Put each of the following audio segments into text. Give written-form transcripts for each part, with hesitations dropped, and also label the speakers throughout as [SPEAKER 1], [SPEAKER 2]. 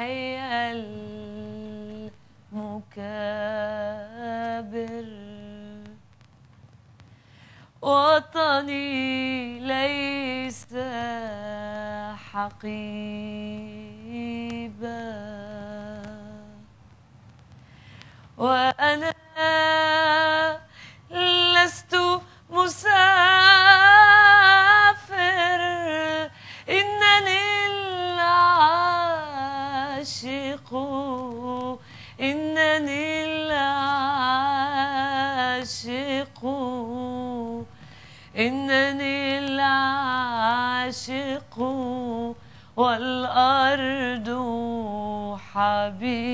[SPEAKER 1] جرحي المكابر وطني ليس حقيبا وأنا لست مسافر إنني العاشق إنني العاشق إنني العاشق والأرض حبيبا.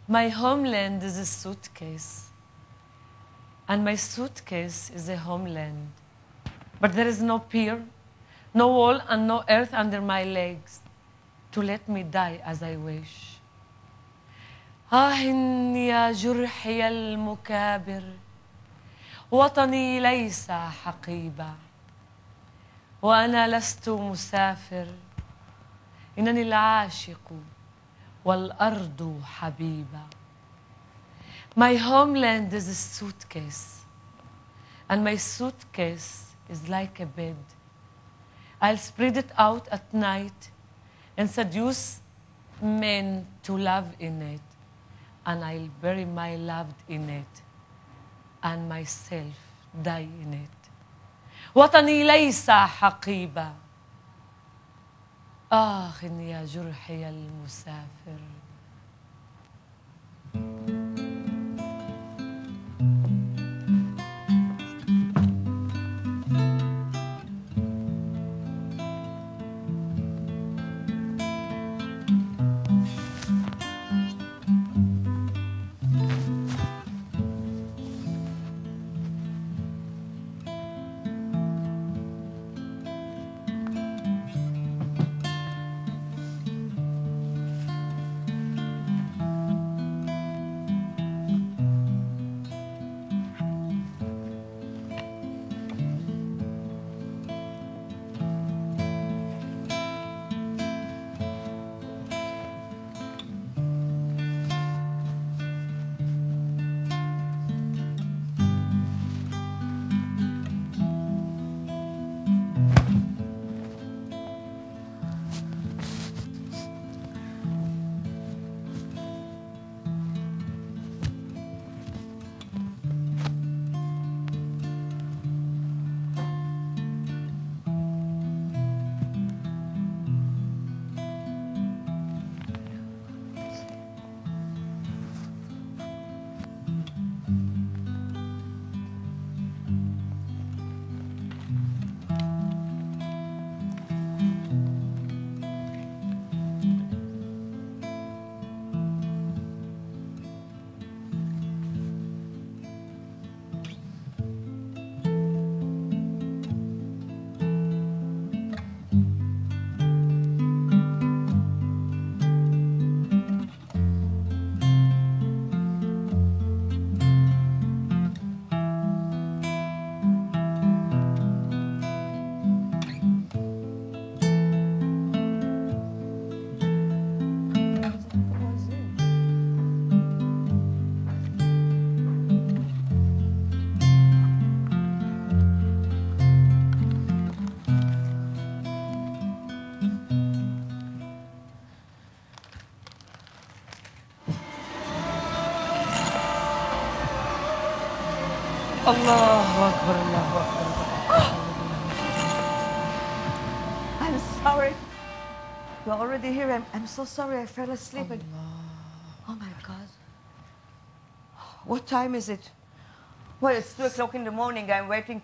[SPEAKER 1] My homeland is a suitcase, and my suitcase is a homeland. But there is no pier, no wall, and no earth under my legs to let me die as I wish. يا جرحي المكابر وطني ليس حقيبة وأنا لست مسافر إنني العاشق والأرض حبيبة. My homeland is a suitcase, and my suitcase is like a bed. I'll spread it out at night and seduce men to love in it, and I'll bury my loved in it and myself die in it. وطني ليس حقيبة. يا جرحي المسافر. الله أكبر الله أكبر.
[SPEAKER 2] I'm sorry. You're already here. I'm so sorry. I fell asleep. Oh my God. What time is it? Well, it's 2 o'clock in the morning. I'm waiting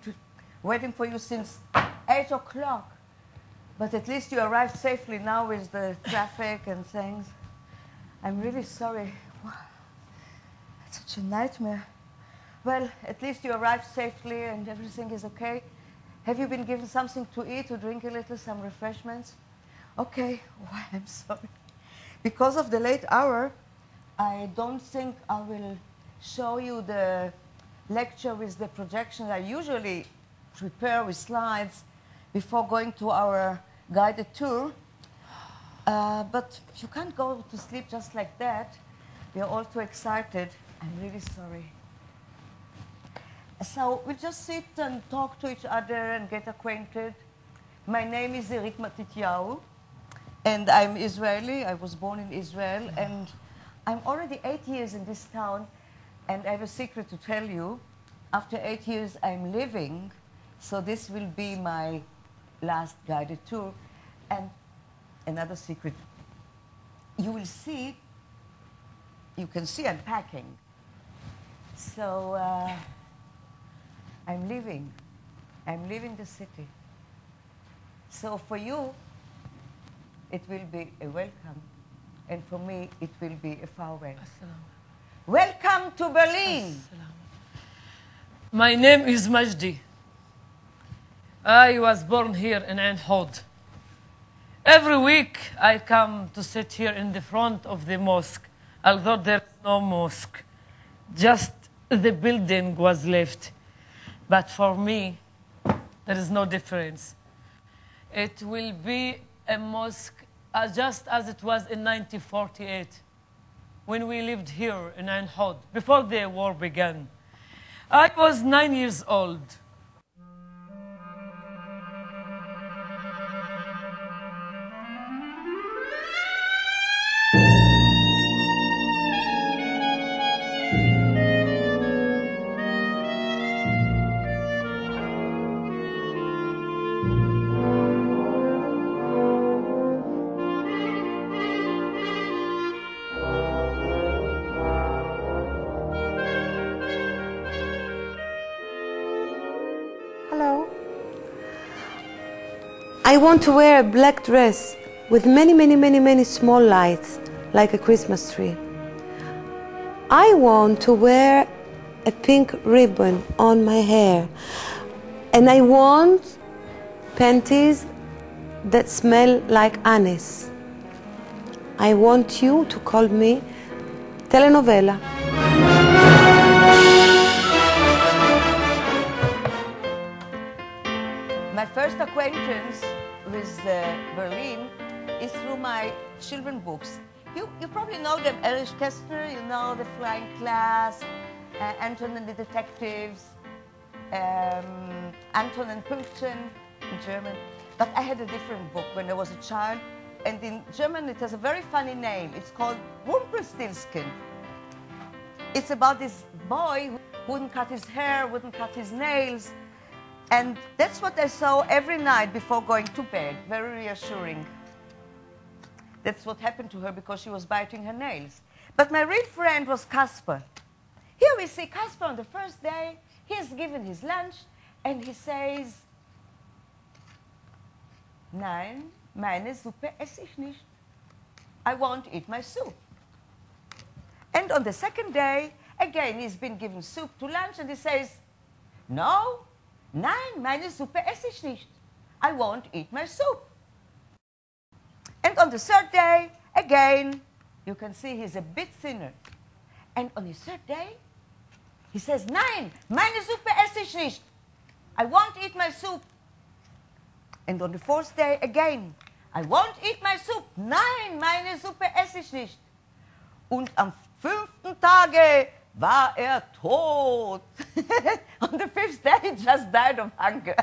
[SPEAKER 2] for you since 8 o'clock. But at least you arrived safely now with the traffic and things. I'm really sorry. It's such a nightmare. Well, at least you arrived safely and everything is okay. Have you been given something to eat, to drink a little, some refreshments? Okay. Oh, I'm sorry. Because of the late hour, I don't think I will show you the lecture with the projections. I usually prepare with slides before going to our guided tour. But you can't go to sleep just like that. We are all too excited. I'm really sorry. So we'll just sit and talk to each other and get acquainted. My name is Irit Matityahu, and I'm Israeli. I was born in Israel, and I'm already 8 years in this town, and I have a secret to tell you. After 8 years, I'm living, so this will be my last guided tour. And another secret, you will see, you can see I'm packing. So I'm leaving the city. So for you, it will be a welcome, and for me, it will be a farewell. Welcome to Berlin.
[SPEAKER 1] My name is Majdi. I was born here in Ein Hod. Every week I come to sit here in the front of the mosque, although there's no mosque. Just the building was left. But for me, there is no difference. It will be a mosque just as it was in 1948, when we lived here in Ein Hod, before the war began. I was 9 years old.
[SPEAKER 3] Hello. I want to wear a black dress with many small lights, like a Christmas tree. I want to wear a pink ribbon on my hair. And I want panties that smell like anise. I want you to call me telenovela.
[SPEAKER 2] My first acquaintance with Berlin is through my children books. You probably know them, Erich Kästner, you know, The Flying Class, Anton and the Detectives, Anton and Pünktchen in German. But I had a different book when I was a child, and in German it has a very funny name. It's called Rumpelstiltskin. It's about this boy who wouldn't cut his hair, wouldn't cut his nails, and that's what I saw every night before going to bed. Very reassuring. That's what happened to her because she was biting her nails. But my real friend was Kasper. Here we see Kasper on the first day. He has given his lunch, and he says, "Nein, meine Suppe esse ich nicht. I won't eat my soup." And on the second day, again, he's been given soup to lunch, and he says, "No, nein, meine Suppe esse ich nicht. I won't eat my soup." And on the third day, again, you can see he's a bit thinner. And on the third day, he says, "Nein, meine Suppe esse ich nicht. I won't eat my soup." And on the fourth day, again, "I won't eat my soup. Nein, meine Suppe esse ich nicht." Und am 5. Tage war tot. On the 5th day, he just died of hunger.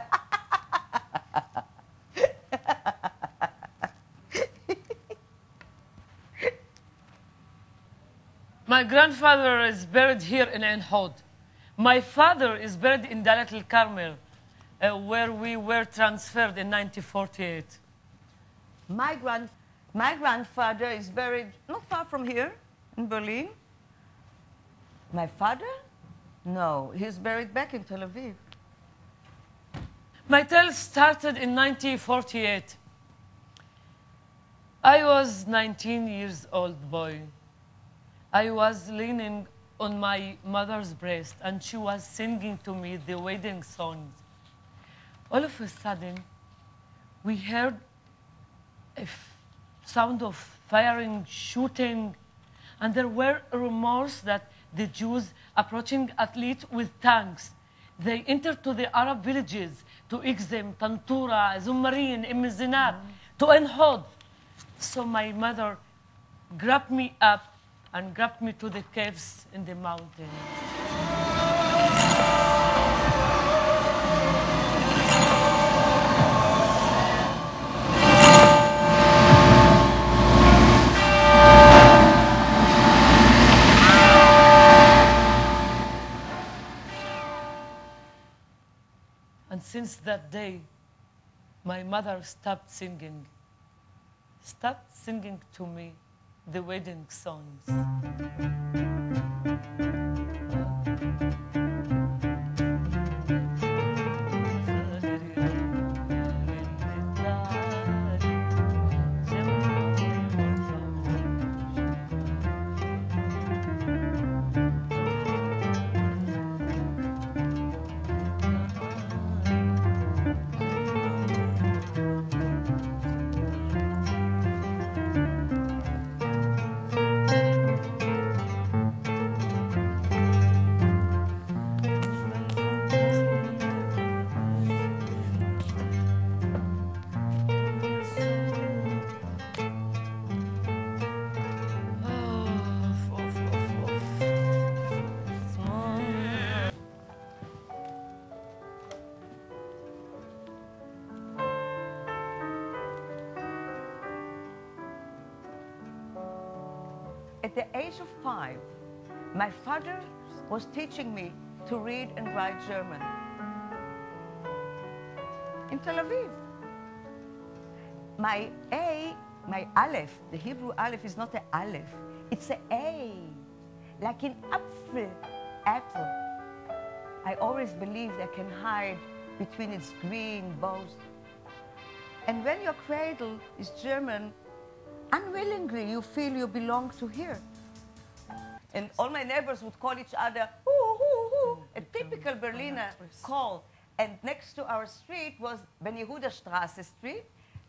[SPEAKER 1] My grandfather is buried here in Ein Hod. My father is buried in Dalat el-Carmel, where we were transferred in 1948.
[SPEAKER 2] My grandfather is buried not far from here, in Berlin. My father? No, he's buried back in Tel Aviv.
[SPEAKER 1] My tale started in 1948. I was 19 years old boy. I was leaning on my mother's breast, and she was singing to me the wedding songs. All of a sudden, we heard a sound of firing, shooting, and there were rumors that the Jews approaching athletes with tanks. They entered to the Arab villages, to Gaagoim, Tantura, Zumarin, Zinat, to Enhod. So my mother grabbed me up and grabbed me to the caves in the mountain. And since that day, my mother stopped singing to me the wedding songs.
[SPEAKER 2] At the age of 5, my father was teaching me to read and write German in Tel Aviv. My Aleph, the Hebrew Aleph is not an Aleph, it's an A, like in Apfel, apple. I always believed I can hide between its green boughs. And when your cradle is German, unwillingly you feel you belong to here. And all my neighbors would call each other, hoo, hoo, hoo, a typical Berliner call. And next to our street was Ben Yehuda Straße Street.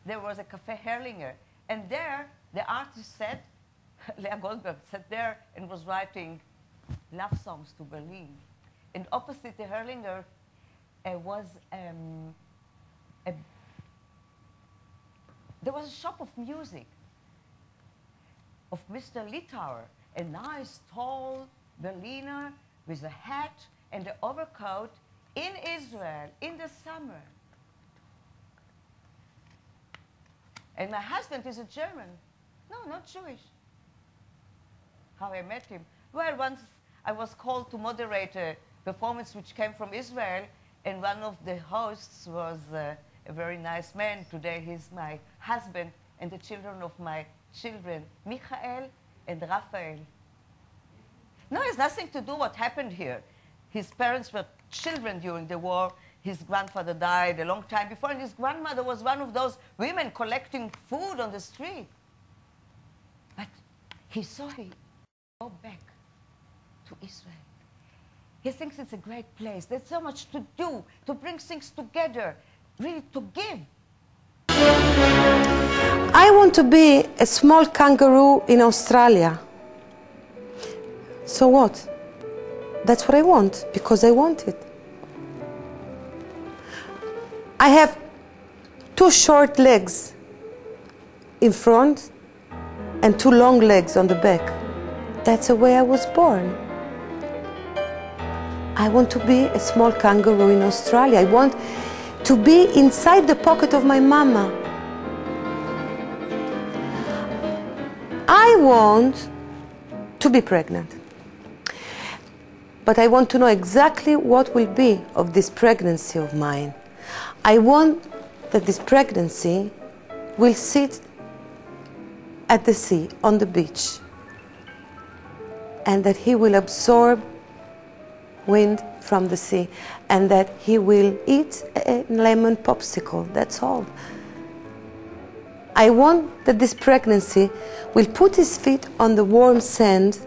[SPEAKER 2] There was a Café Herrlinger. And there, the artist said, Leah Goldberg sat there and was writing love songs to Berlin. And opposite the Herrlinger was there was a shop of music of Mr. Litauer, a nice, tall Berliner with a hat and an overcoat in Israel in the summer. And my husband is a German. No, not Jewish. How I met him? Well, once I was called to moderate a performance which came from Israel, and one of the hosts was a very nice man. Today he's my husband and the children of my children, Michael and Raphael. No, it has nothing to do what happened here. His parents were children during the war. His grandfather died a long time before, and his grandmother was one of those women collecting food on the street. But he saw he go back to Israel. He thinks it's a great place. There's so much to do, to bring things together, really to give.
[SPEAKER 3] I want to be a small kangaroo in Australia. So what? That's what I want, because I want it. I have 2 short legs in front and 2 long legs on the back. That's the way I was born. I want to be a small kangaroo in Australia. I want to be inside the pocket of my mama. I want to be pregnant. But I want to know exactly what will be of this pregnancy of mine. I want that this pregnancy will sit at the sea, on the beach, and that he will absorb wind from the sea, and that he will eat a lemon popsicle. That's all. I want that this pregnancy will put his feet on the warm sand,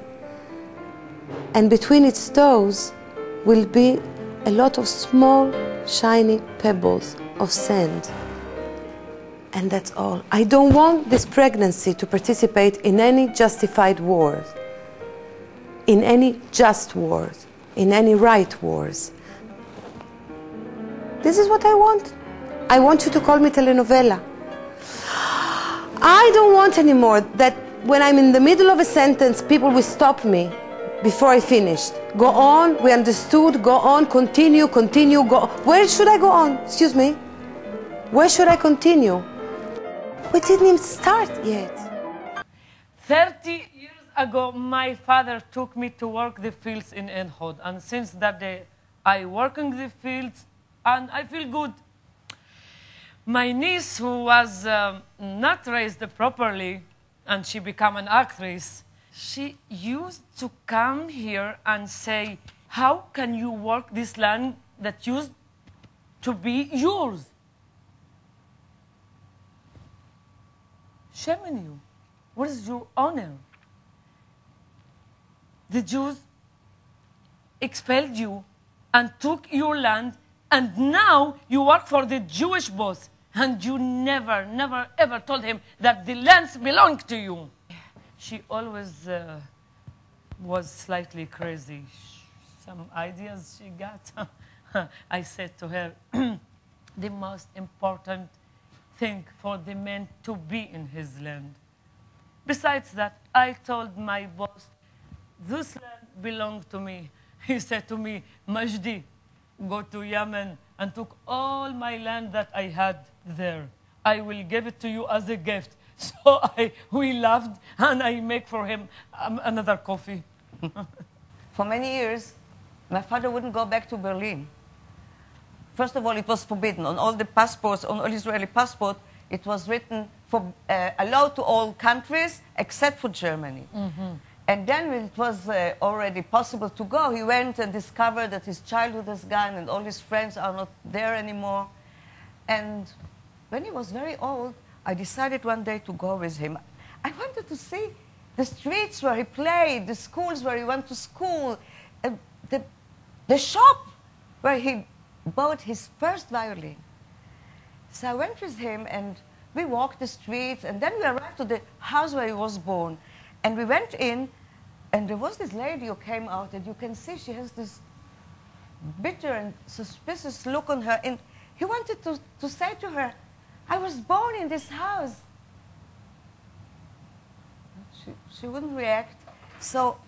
[SPEAKER 3] and between its toes will be a lot of small, shiny pebbles of sand. And that's all. I don't want this pregnancy to participate in any justified wars, in any just wars, in any right wars. This is what I want. I want you to call me telenovela. I don't want anymore that when I'm in the middle of a sentence, people will stop me before I finished. Go on, we understood, go on, continue, continue, go. Where should I go on? Excuse me. Where should I continue? We didn't even start yet.
[SPEAKER 1] 30 years ago, my father took me to work the fields in Ein Hod. And since that day, I work in the fields and I feel good. My niece, who was not raised properly, and she became an actress, she used to come here and say, how can you work this land that used to be yours? Shame on you. What is your honor? The Jews expelled you and took your land, and now you work for the Jewish boss, and you never, never, ever told him that the lands belong to you. She always was slightly crazy. Some ideas she got. I said to her, the most important thing for the man to be in his land. Besides that, I told my boss, this land belongs to me. He said to me, Majdi, go to Yemen and took all my land that I had there. I will give it to you as a gift. So we laughed, and I make for him another coffee.
[SPEAKER 2] For many years, my father wouldn't go back to Berlin. First of all, it was forbidden. On all the passports, on all Israeli passports, it was written for, allowed to all countries except for Germany. Mm-hmm. And then when it was already possible to go, he went and discovered that his childhood is gone and all his friends are not there anymore. And when he was very old, I decided one day to go with him. I wanted to see the streets where he played, the schools where he went to school, the shop where he bought his first violin. So I went with him, and we walked the streets, and then we arrived to the house where he was born. And we went in, and there was this lady who came out, and you can see she has this bitter and suspicious look on her. And he wanted to say to her, I was born in this house. She wouldn't react. So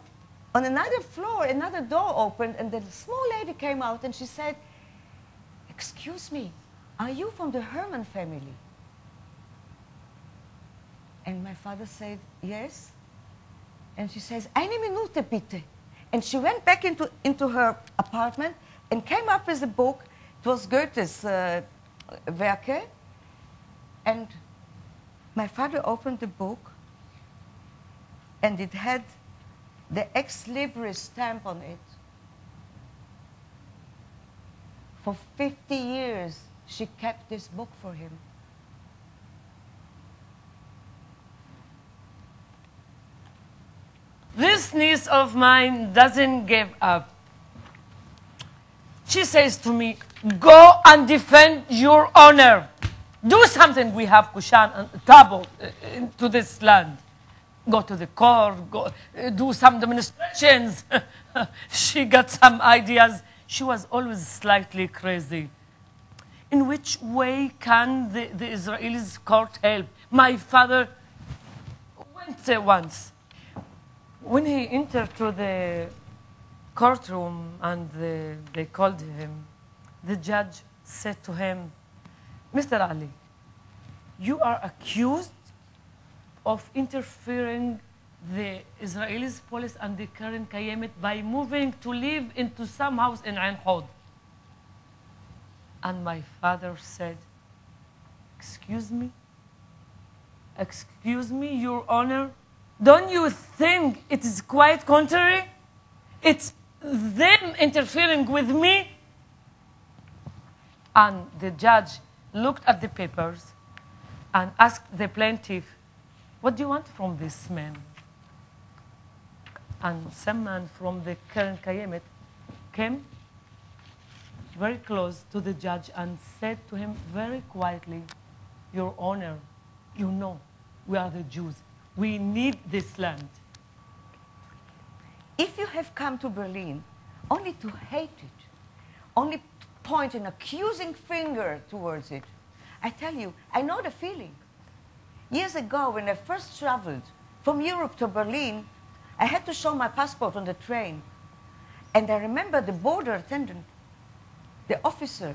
[SPEAKER 2] on another floor, another door opened, and the small lady came out, and she said, excuse me, are you from the Herman family? And my father said, yes. And she says, eine Minute bitte. And she went back into her apartment and came up with a book. It was Goethe's Werke. And my father opened the book, and it had the ex libris stamp on it. For 50 years, she kept this book for him.
[SPEAKER 1] This niece of mine doesn't give up. She says to me, go and defend your honor. Do something. We have Kushan and Tabo to this land. Go to the court, go, do some demonstrations. She got some ideas. She was always slightly crazy. In which way can the Israelis court help? My father went once. When he entered to the courtroom and they called him, the judge said to him, Mr. Ali, you are accused of interfering the Israeli police and the Keren Kayemet by moving to live into some house in Ein Hod. And my father said, excuse me? Excuse me, Your Honor? Don't you think it is quite contrary? It's them interfering with me? And the judge looked at the papers and asked the plaintiff, what do you want from this man? And some man from the Keren Kayemet came very close to the judge and said to him very quietly, Your Honor, you know, we are the Jews. We need this land.
[SPEAKER 2] If you have come to Berlin only to hate it, only to point an accusing finger towards it. I tell you, I know the feeling. Years ago, when I first traveled from Europe to Berlin, I had to show my passport on the train. And I remember the border attendant, the officer,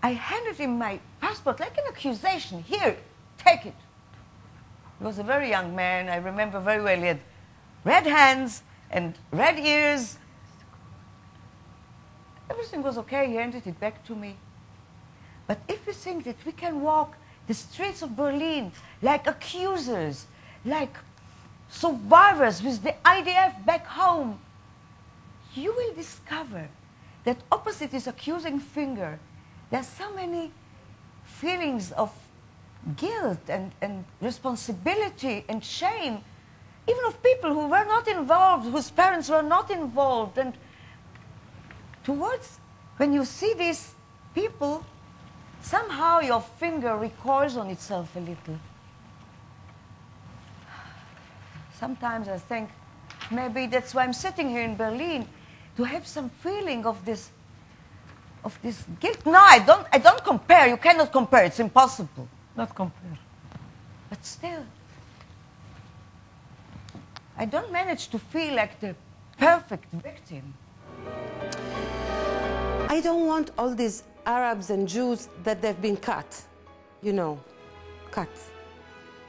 [SPEAKER 2] I handed him my passport like an accusation. Here, take it. He was a very young man. I remember very well. He had red hands and red ears. Everything was okay. He handed it back to me. But if we think that we can walk the streets of Berlin like accusers, like survivors with the IDF back home, you will discover that opposite this accusing finger, there's so many feelings of guilt and responsibility and shame, even of people who were not involved, whose parents were not involved. And towards, when you see these people, somehow your finger recoils on itself a little. Sometimes I think maybe that's why I'm sitting here in Berlin, to have some feeling of this guilt. No, I don't compare. You cannot compare. It's impossible.
[SPEAKER 1] Not compare.
[SPEAKER 2] But still, I don't manage to feel like the perfect victim.
[SPEAKER 3] I don't want all these Arabs and Jews that they've been cut, you know, cut,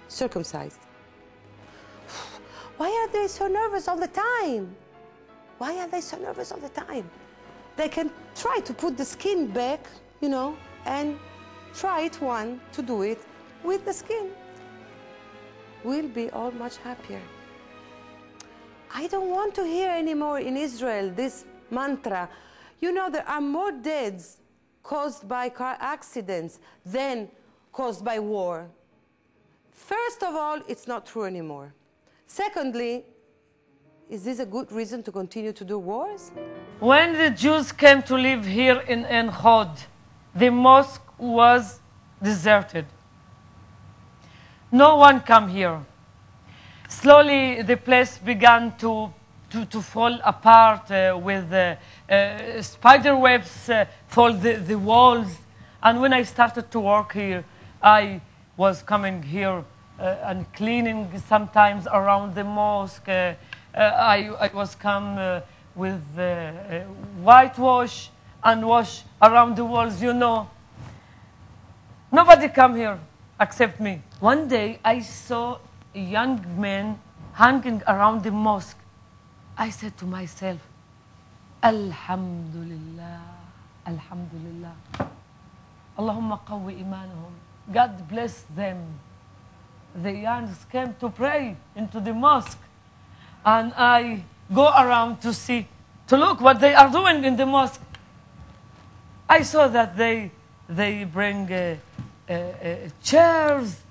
[SPEAKER 3] circumcised. Why are they so nervous all the time? Why are they so nervous all the time? They can try to put the skin back, you know, and try it one to do it with the skin. We'll be all much happier. I don't want to hear anymore in Israel this mantra. You know, there are more deaths caused by car accidents than caused by war. First of all, it's not true anymore. Secondly, is this a good reason to continue to do wars?
[SPEAKER 1] When the Jews came to live here in En Hod, the mosque was deserted. No one came here. Slowly, the place began to fall apart with spider webs for the walls. And when I started to work here, I was coming here and cleaning sometimes around the mosque. I was come with whitewash and wash around the walls, you know. Nobody come here except me. One day I saw a young man hanging around the mosque. I said to myself, Alhamdulillah, Alhamdulillah. Allahumma qawwi imanahum. God bless them. The youngs came to pray into the mosque. And I go around to see, to look what they are doing in the mosque. I saw that they bring chairs,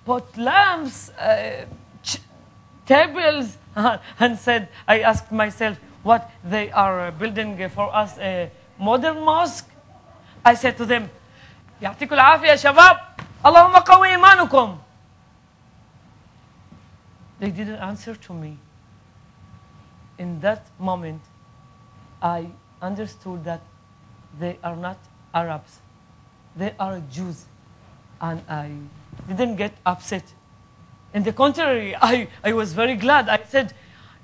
[SPEAKER 1] pot lamps, tables, and said, I asked myself what they are building for us, a modern mosque. I said to them, يعطيكم العافية يا شباب, اللهم قوي إيمانكم. They didn't answer to me. In that moment, I understood that they are not Arabs. They are Jews. And I didn't get upset. On the contrary, I was very glad. I said,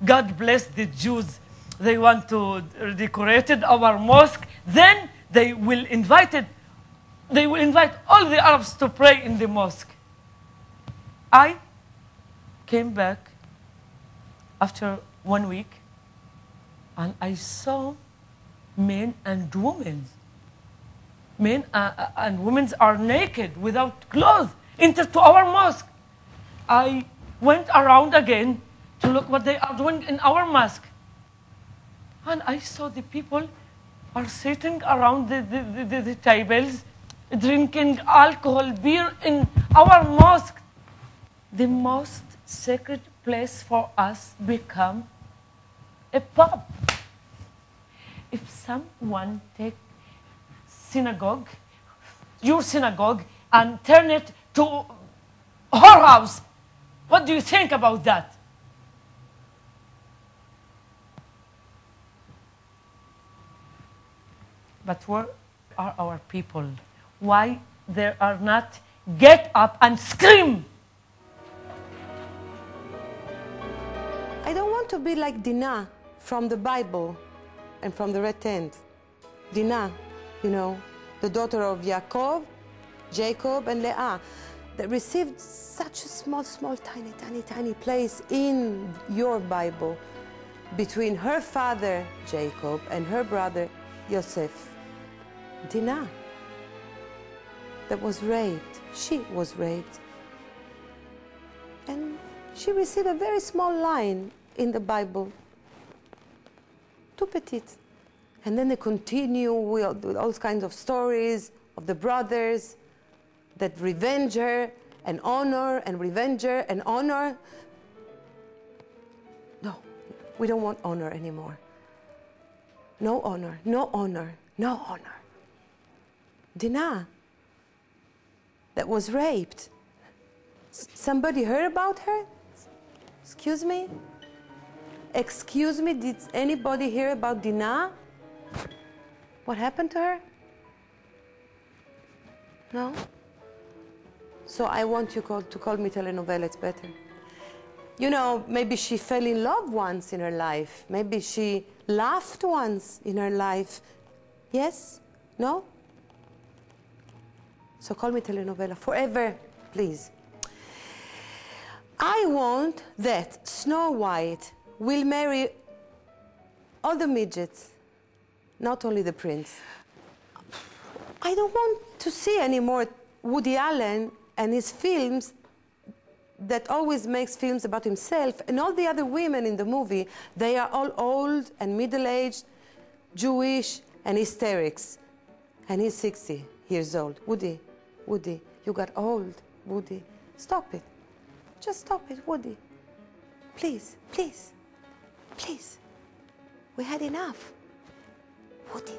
[SPEAKER 1] God bless the Jews. They want to decorate our mosque. Then they will invite all the Arabs to pray in the mosque. I came back after 1 week, and I saw men and women. Men and women are naked, without clothes, into our mosque. I went around again to look what they are doing in our mosque. And I saw the people are sitting around the tables, drinking alcohol, beer in our mosque. The most sacred place for us become a pub. If someone take synagogue, your synagogue, and turn it to whorehouse, what do you think about that? But where are our people? Why they are not get up and scream?
[SPEAKER 3] I don't want to be like Dinah from the Bible and from the Red Tent. Dinah, you know, the daughter of Jacob, and Leah, that received such a small, tiny place in your Bible between her father, Jacob, and her brother, Joseph. Dinah, that was raped. She was raped. And she received a very small line in the Bible. Too petite. And then they continue with all kinds of stories of the brothers that revenge her and honor and revenge her and honor. No, we don't want honor anymore. No honor, no honor, no honor. Dinah, that was raped. Somebody heard about her? Excuse me? Excuse me, did anybody hear about Dinah? What happened to her? No? So I want you to call me telenovela, it's better. You know, maybe she fell in love once in her life. Maybe she laughed once in her life. Yes? No? So call me telenovela forever, please. I want that Snow White will marry all the midgets, not only the prince. I don't want to see anymore Woody Allen and his films that always makes films about himself, and all the other women in the movie, they are all old and middle-aged, Jewish and hysterics. And he's 60 years old. Woody, you got old, Woody. Stop it. Just stop it, Woody. Please, please, please. We had enough. Woody.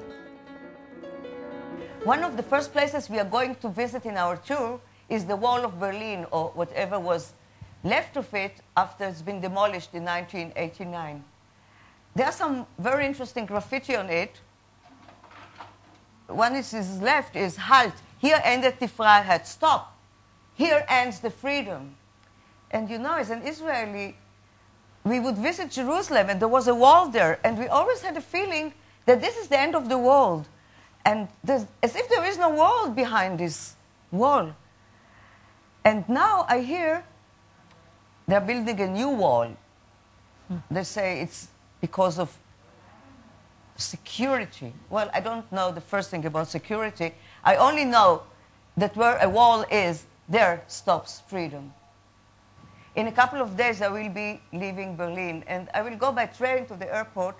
[SPEAKER 2] One of the first places we are going to visit in our tour is the Wall of Berlin, or whatever was left of it after it's been demolished in 1989. There are some very interesting graffiti on it. One is left is Halt. Hier endet die Freiheit. Stop. Here ends the freedom. And you know, as an Israeli, we would visit Jerusalem, and there was a wall there, and we always had a feeling that this is the end of the world. And as if there is no world behind this wall. And now I hear they're building a new wall. They say it's because of security. Well, I don't know the first thing about security. I only know that where a wall is, there stops freedom. In a couple of days, I will be leaving Berlin, and I will go by train to the airport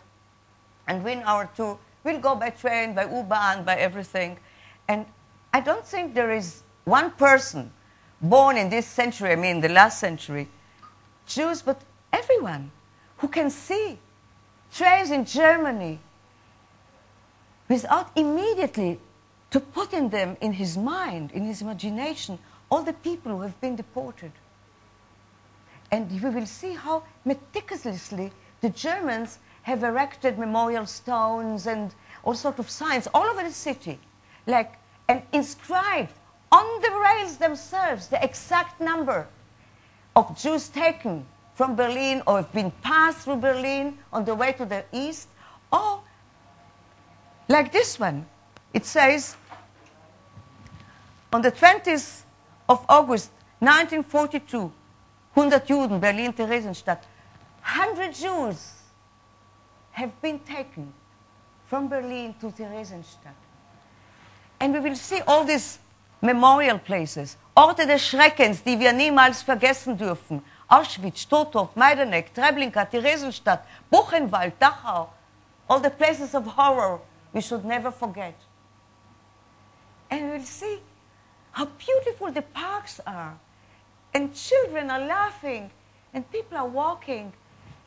[SPEAKER 2] and win our tour. We'll go by train, by U-Bahn, by everything. And I don't think there is one person born in this century, I mean the last century, Jews, but everyone who can see trains in Germany without immediately to put in them, in his mind, in his imagination, all the people who have been deported. And we will see how meticulously the Germans have erected memorial stones and all sorts of signs all over the city, and inscribed on the rails themselves the exact number of Jews taken from Berlin or have been passed through Berlin on the way to the east, or like this one. It says, on the 20th of August 1942, 100 Juden, Berlin, Theresienstadt, 100 Jews have been taken from Berlin to Theresienstadt. And we will see all these memorial places, Orte des Schreckens, die wir niemals vergessen dürfen. Auschwitz, Stutthof, Majdanek, Treblinka, Theresienstadt, Buchenwald, Dachau, all the places of horror we should never forget. And we'll see how beautiful the parks are. And children are laughing, and people are walking.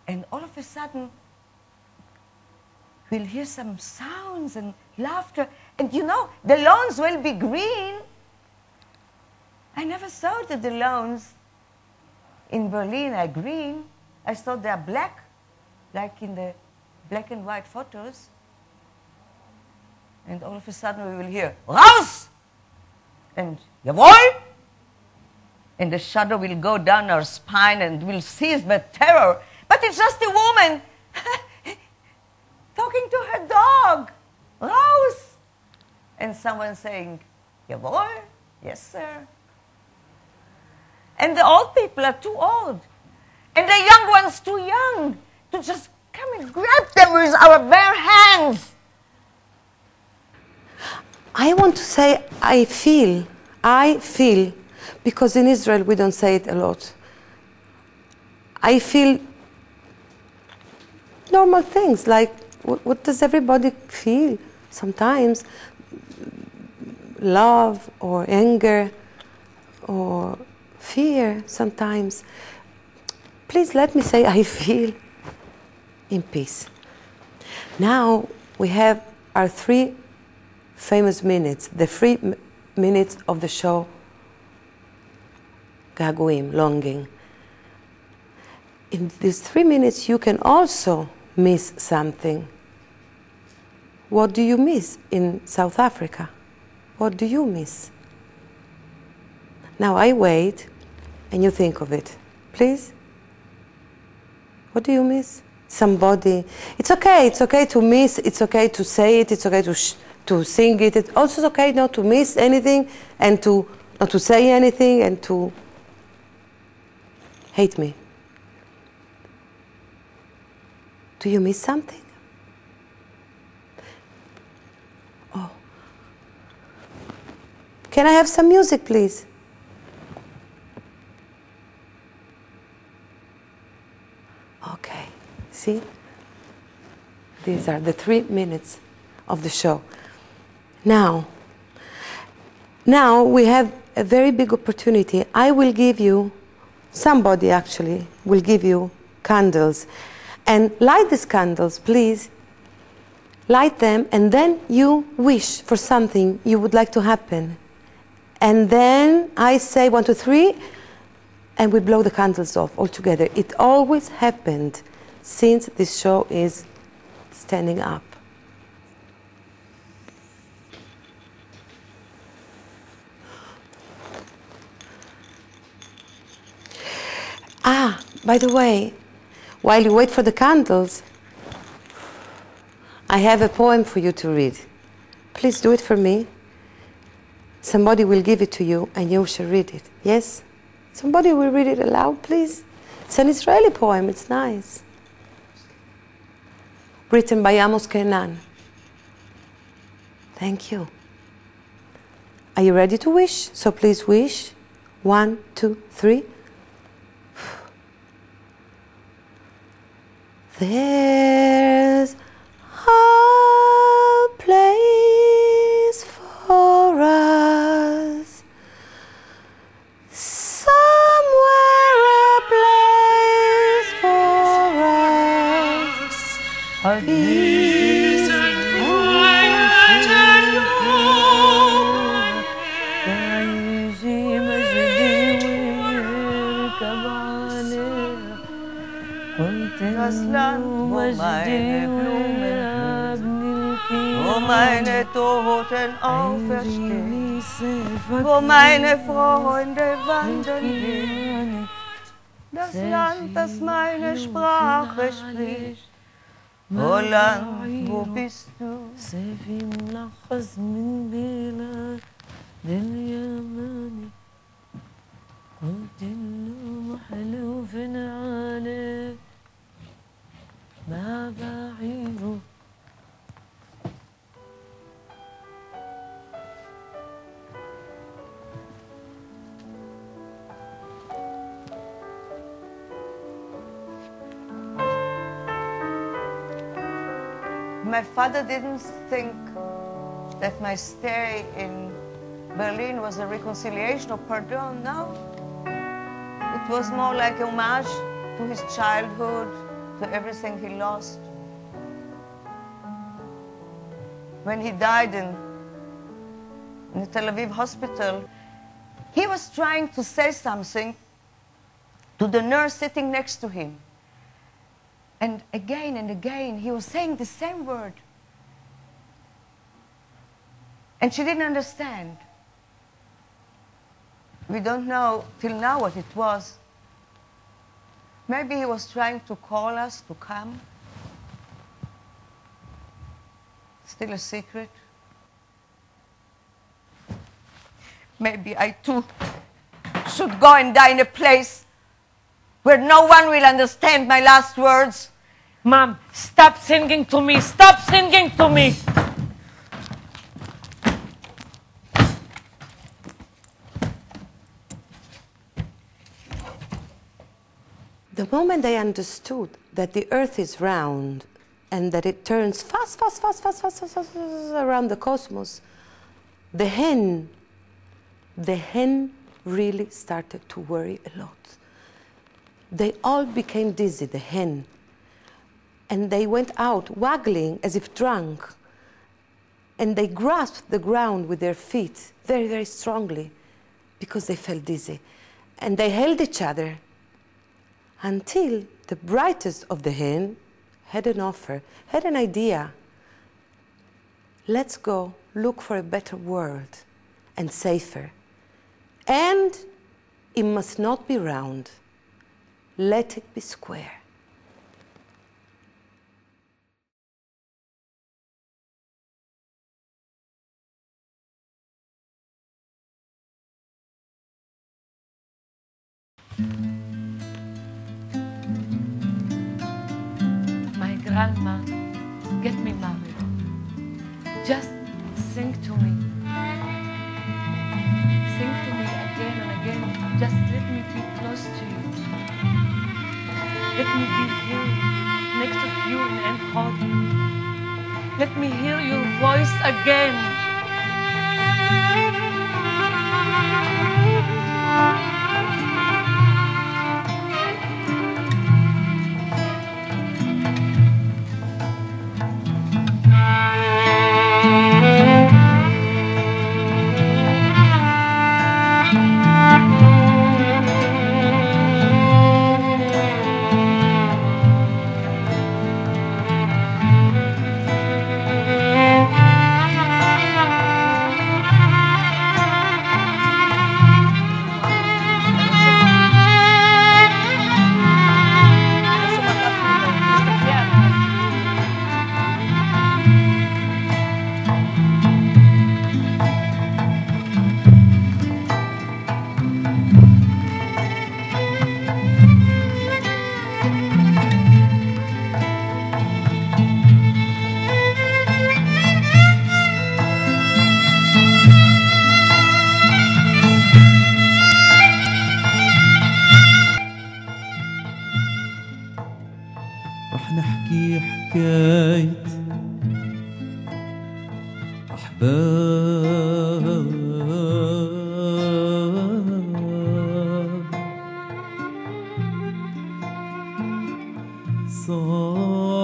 [SPEAKER 2] And all of a sudden, we'll hear some sounds and laughter. And you know, the lawns will be green. I never thought that the lawns in Berlin are green. I thought they're black, like in the black and white photos. And all of a sudden we will hear, Raus! And Jawohl! And the shudder will go down our spine and we'll seize by terror. But it's just a woman talking to her dog. Raus! And someone saying, Jawohl, yes, sir. And the old people are too old. And the young ones too young to just come and grab them with our bare hands.
[SPEAKER 3] I want to say I feel, because in Israel we don't say it a lot. I feel normal things, like what does everybody feel sometimes? Love or anger or fear sometimes. Please let me say I feel in peace. Now we have our 3 famous minutes, the 3 minutes of the show Gaagoim, longing. In these 3 minutes you can also miss something. What do you miss in South Africa? What do you miss? Now I wait and you think of it. Please? What do you miss? Somebody. It's okay to miss, it's okay to say it, it's okay to sing it. It's also okay not to miss anything and to not to say anything and to hate me. Do you miss something? Oh. Can I have some music, please? Okay. See? These are the 3 minutes of the show. Now we have a very big opportunity. I will give you, somebody actually will give you candles. And light these candles, please. Light them, and then you wish for something you would like to happen. And then I say 1, 2, 3, and we blow the candles off all together. It always happened since this show is standing up. Ah, by the way, while you wait for the candles, I have a poem for you to read. Please do it for me. Somebody will give it to you and you shall read it. Yes? Somebody will read it aloud, please. It's an Israeli poem, it's nice. Written by Amos Kenan. Thank you. Are you ready to wish? So please wish. 1, 2, 3. There's a place for us, somewhere a place for us. Peace and quiet and home.
[SPEAKER 2] Das Land, wo meine Blumen blühen, wo meine Toten auferstehen, wo meine Freunde wandern gehen. Das Land, das meine Sprache spricht. O Land, wo bist du?
[SPEAKER 1] ما بعيره
[SPEAKER 2] My father didn't think that my stay in Berlin was a reconciliation or pardon, no. It was more like a homage to his childhood, to everything he lost. When he died in the Tel Aviv hospital, he was trying to say something to the nurse sitting next to him. And again, he was saying the same word. And she didn't understand. We don't know till now what it was. Maybe he was trying to call us to come. Still a secret. Maybe I too should go and die in a place where no one will understand my last words.
[SPEAKER 1] Mom, stop singing to me. Stop singing to me.
[SPEAKER 3] The moment I understood that the earth is round and that it turns fast around the cosmos, the hen really started to worry a lot. They all became dizzy, the hen, and they went out waggling as if drunk, and they grasped the ground with their feet very, very strongly because they felt dizzy, and they held each other until the brightest of the hen had an offer, had an idea. Let's go look for a better world and safer. And it must not be round. Let it be square.
[SPEAKER 1] My grandma, get me married. Just sing to me. Sing to me again and again. Just let me be close to you. Let me be here next to you and hold you. Let me hear your voice again.
[SPEAKER 4] رح نحكي حكاية أحباب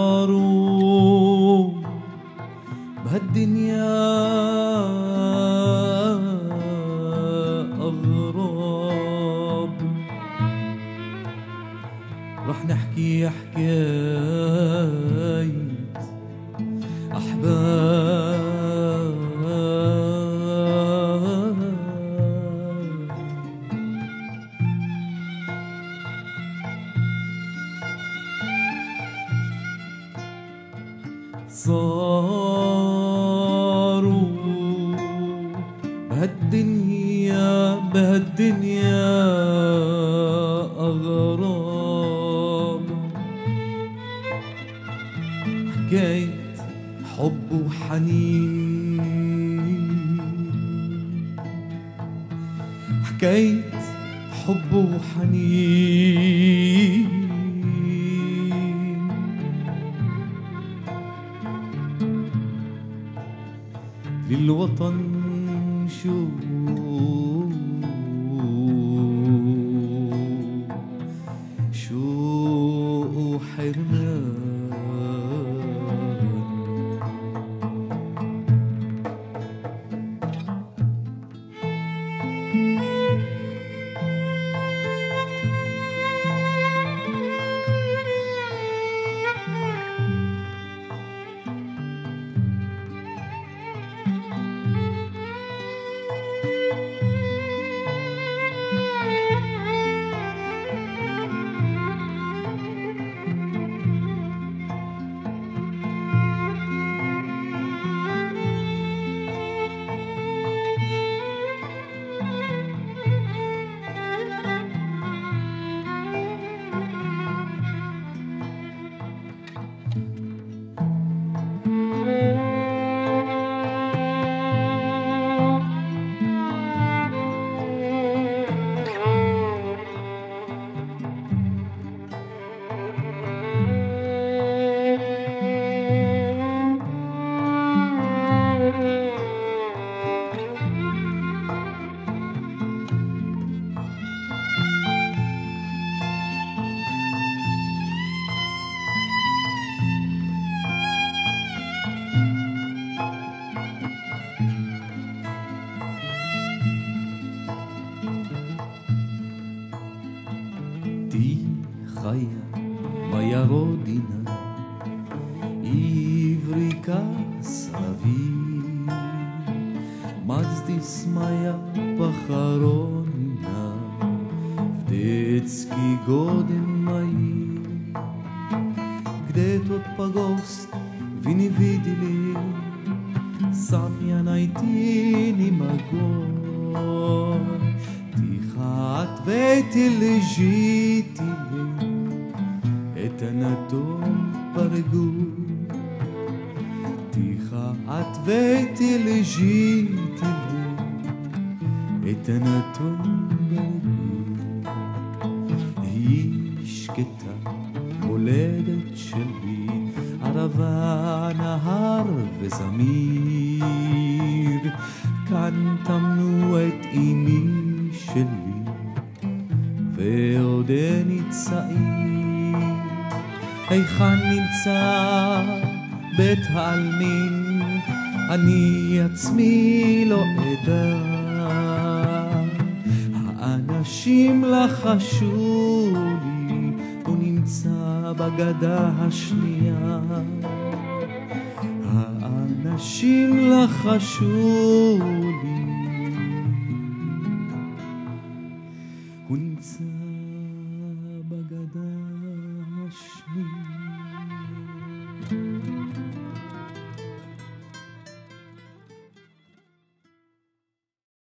[SPEAKER 4] صاروا بهالدنيا أغراب. رح نحكي حكاية أحباب صاروا بهالدنيا أغراب. حكاية حب وحنين، حكاية حب وحنين للوطن شوق وحرمان. חיה בירודינה עבריקה סרבי מזדיס מאיה פחרונינה вдетский годен мои где тот погост вы не видели сам я найти не могу התוויתי לז'יתי את הנתון ברגו תיכה התוויתי לז'יתי את הנתון ברגו היא שקטה מולדת שלי ערבה נהר וזמיר כאן טמנו את אמי שלי ועודני צעיר היכן נמצא בית העלמין אני עצמי לא אדע האנשים לחשו לי הוא נמצא בגדה השנייה האנשים לחשו לי הוא נמצא בגדה השנייה